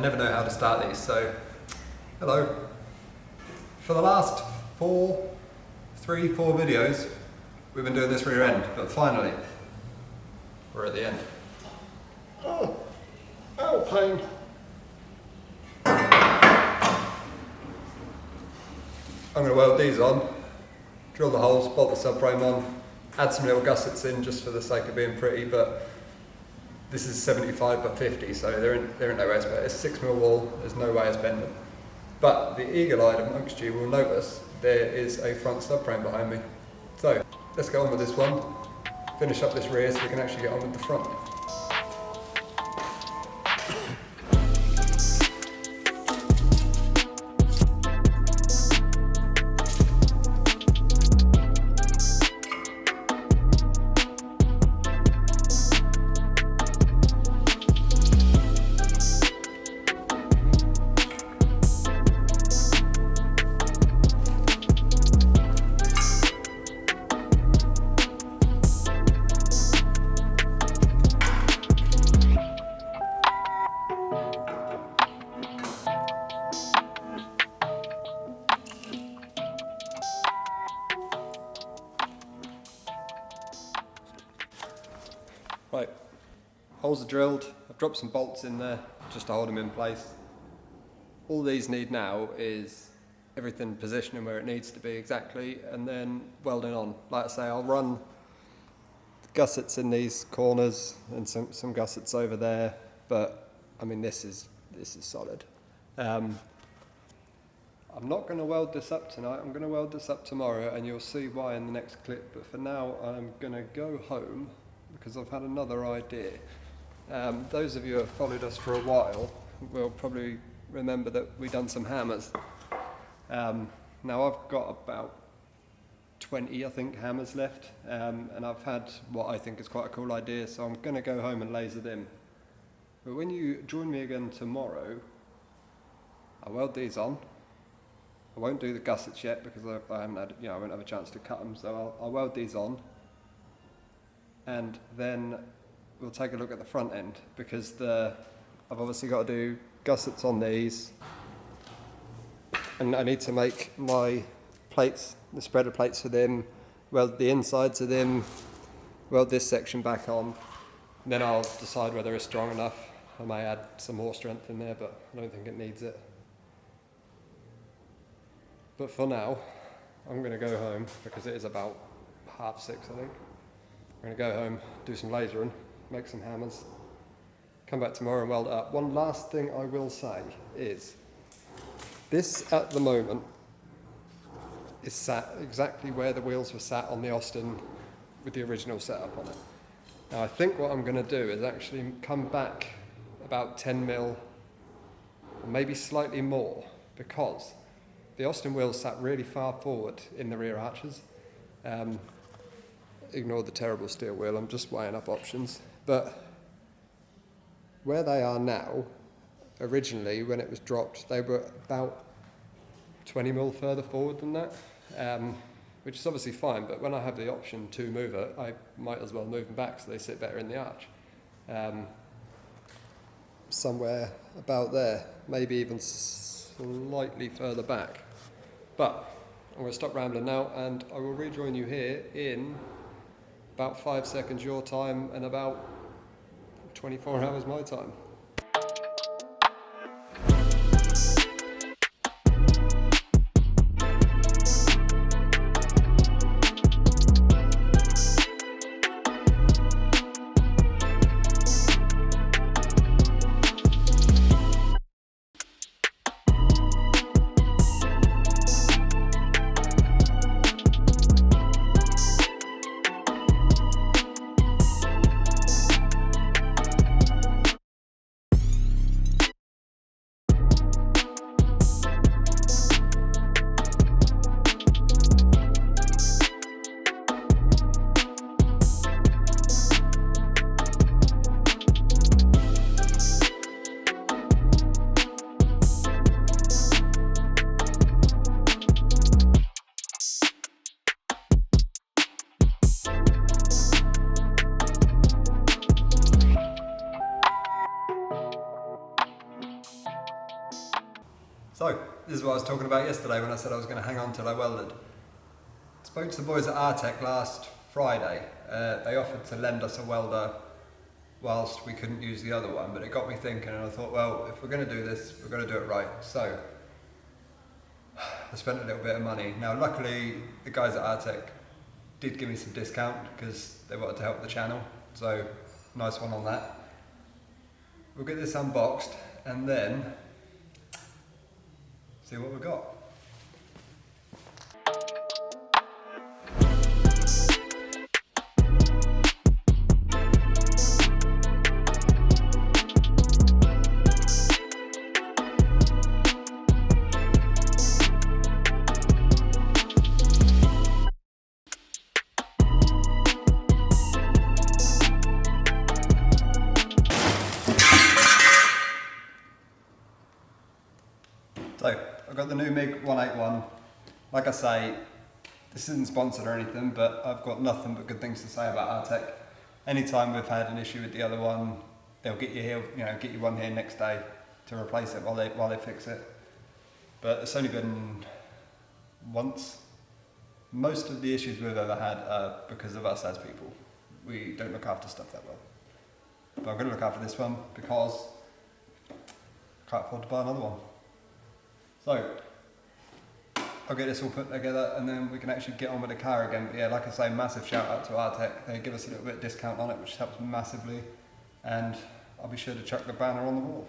never know how to start these, so hello. For the last 4 videos, we've been doing this rear end, but finally, we're at the end. Oh, pain. I'm going to weld these on, drill the holes, bolt the subframe on, add some little gussets in just for the sake of being pretty, but this is 75 by 50, so there ain't no way it's better. It's a 6mm wall, there's no way it's bending. But the eagle-eyed amongst you will notice there is a front subframe behind me. So let's get on with this one, finish up this rear so we can actually get on with the front. Right, holes are drilled, I've dropped some bolts in there just to hold them in place. All these need now is everything positioning where it needs to be exactly, and then welding on. Like I say, I'll run gussets in these corners and some gussets over there, but I mean this is solid. I'm not going to weld this up tonight, I'm going to weld this up tomorrow, and you'll see why in the next clip, but for now I'm going to go home because I've had another idea. Those of you who have followed us for a while will probably remember that we've done some hammers. Now I've got about 20, I think, hammers left, and I've had what I think is quite a cool idea, so I'm going to go home and laser them. But when you join me again tomorrow, I'll weld these on. I won't do the gussets yet because I haven't had, I won't have a chance to cut them, so I'll weld these on. And then we'll take a look at the front end because I've obviously got to do gussets on these, and I need to make my plates, the spreader plates for them, weld the insides of them, weld this section back on, and then I'll decide whether it's strong enough. I may add some more strength in there, but I don't think it needs it. But for now, I'm going to go home because it is about 6:30, I think. I'm going to go home, do some lasering, make some hammers, come back tomorrow and weld it up. One last thing I will say is, this at the moment is sat exactly where the wheels were sat on the Austin with the original setup on it. Now I think what I'm going to do is actually come back about 10mm, or maybe slightly more, because the Austin wheels sat really far forward in the rear arches. Ignore the terrible steel wheel, I'm just weighing up options. But where they are now, originally when it was dropped, they were about 20mm further forward than that, which is obviously fine, but when I have the option to move it, I might as well move them back so they sit better in the arch. Somewhere about there, maybe even slightly further back. But I'm going to stop rambling now and I will rejoin you here in about 5 seconds your time and about 24 hours my time. So, this is what I was talking about yesterday when I said I was going to hang on till I welded. Spoke to the boys at Artec last Friday. They offered to lend us a welder whilst we couldn't use the other one, but it got me thinking, and I thought, well, if we're going to do this, we're going to do it right. So, I spent a little bit of money. Now, luckily, the guys at Artec did give me some discount because they wanted to help the channel, so nice one on that. We'll get this unboxed and then see what we've got. So, I've got the new mx5. Like I say, this isn't sponsored or anything, but I've got nothing but good things to say about Artec. Anytime we've had an issue with the other one, they'll get you here, get you one here next day to replace it while they fix it. But it's only been once. Most of the issues we've ever had are because of us as people. We don't look after stuff that well. But I'm going to look after this one because I can't afford to buy another one. So, I'll get this all put together and then we can actually get on with the car again. But yeah, like I say, massive shout out to Artec. They give us a little bit of discount on it, which helps massively. And I'll be sure to chuck the banner on the wall.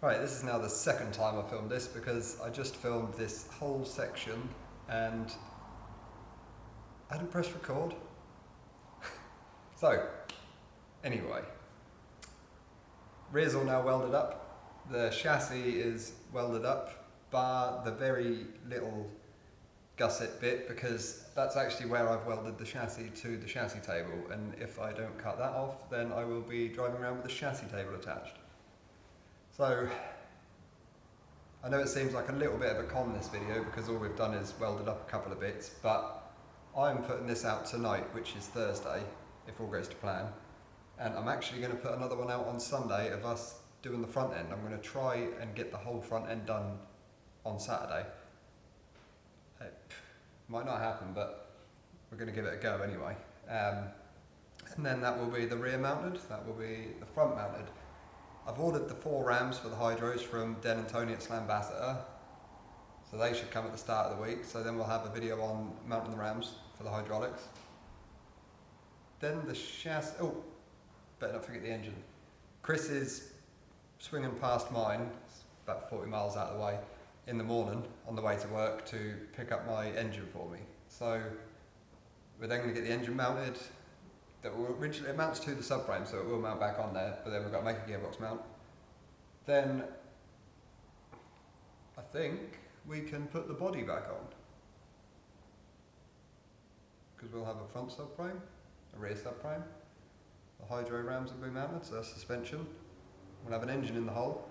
Right, this is now the second time I filmed this because I just filmed this whole section and I didn't press record. So, anyway, rear's all now welded up, the chassis is welded up, bar the very little gusset bit because that's actually where I've welded the chassis to the chassis table, and if I don't cut that off then I will be driving around with the chassis table attached. So, I know it seems like a little bit of a con this video because all we've done is welded up a couple of bits, but I'm putting this out tonight, which is Thursday, if all goes to plan, and I'm actually going to put another one out on Sunday of us doing the front end. I'm going to try and get the whole front end done on Saturday. It might not happen, but we're going to give it a go anyway. And then that will be the rear mounted, that will be the front mounted. I've ordered the 4 rams for the hydros from Den and Tony at Slambasseter, so they should come at the start of the week, so then we'll have a video on mounting the rams for the hydraulics. Then the chassis, oh, better not forget the engine. Chris is swinging past mine, it's about 40 miles out of the way, in the morning on the way to work to pick up my engine for me. So we're then going to get the engine mounted, that will originally, it mounts to the subframe, so it will mount back on there, but then we've got to make a gearbox mount. Then I think we can put the body back on, because we'll have a front subframe, a rear subframe, the hydro rams will be mounted, so that's suspension. We'll have an engine in the hull.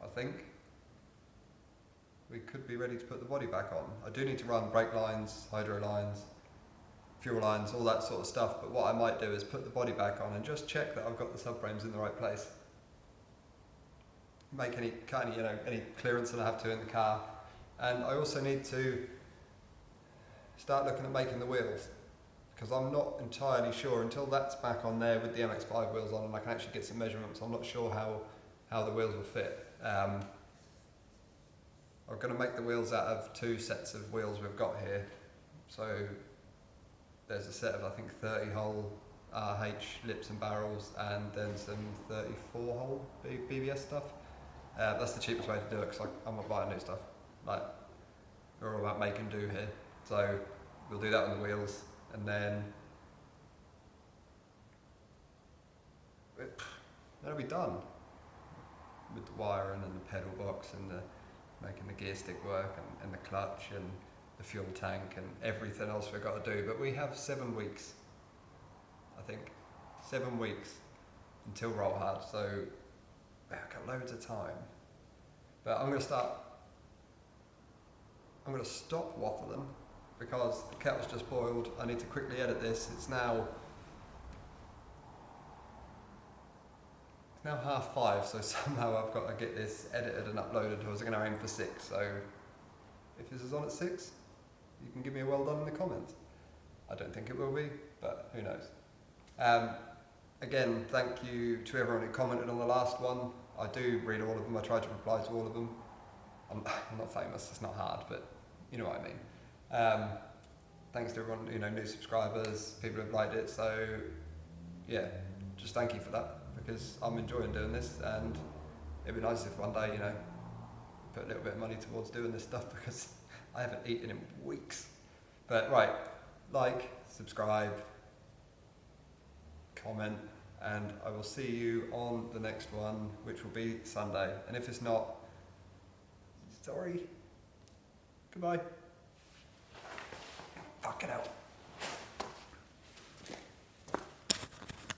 I think we could be ready to put the body back on. I do need to run brake lines, hydro lines, fuel lines, all that sort of stuff, but what I might do is put the body back on and just check that I've got the subframes in the right place. Make any kind of, any clearance that I have to in the car. And I also need to start looking at making the wheels, because I'm not entirely sure, until that's back on there with the mx5 wheels on and I can actually get some measurements, I'm not sure how the wheels will fit. I'm going to make the wheels out of 2 sets of wheels we've got here. So there's a set of I think 30 hole RH lips and barrels, and then some 34 hole BBS stuff. That's the cheapest way to do it, because I'm not buying new stuff. Like, we're all about make and do here. So we'll do that on the wheels, and then that'll be done. With the wiring and the pedal box and making the gear stick work and the clutch and the fuel tank and everything else we've got to do. But we have 7 weeks, I think, 7 weeks until roll hard, so we've got loads of time. But I'm going to stop waffling, because the kettle's just boiled. I need to quickly edit this. It's now 5:30, so somehow I've got to get this edited and uploaded. I was going to aim for 6, so if this is on at 6, you can give me a well done in the comments. I don't think it will be, but who knows. Again, thank you to everyone who commented on the last one. I do read all of them. I try to reply to all of them. I'm not famous, it's not hard, but you know what I mean. Thanks to everyone, new subscribers, people who've liked it. So yeah, just thank you for that, because I'm enjoying doing this, and it'd be nice if one day, put a little bit of money towards doing this stuff, because I haven't eaten in weeks. But right, like, subscribe, comment, and I will see you on the next one, which will be Sunday. And if it's not, sorry. Goodbye. Fuck it out.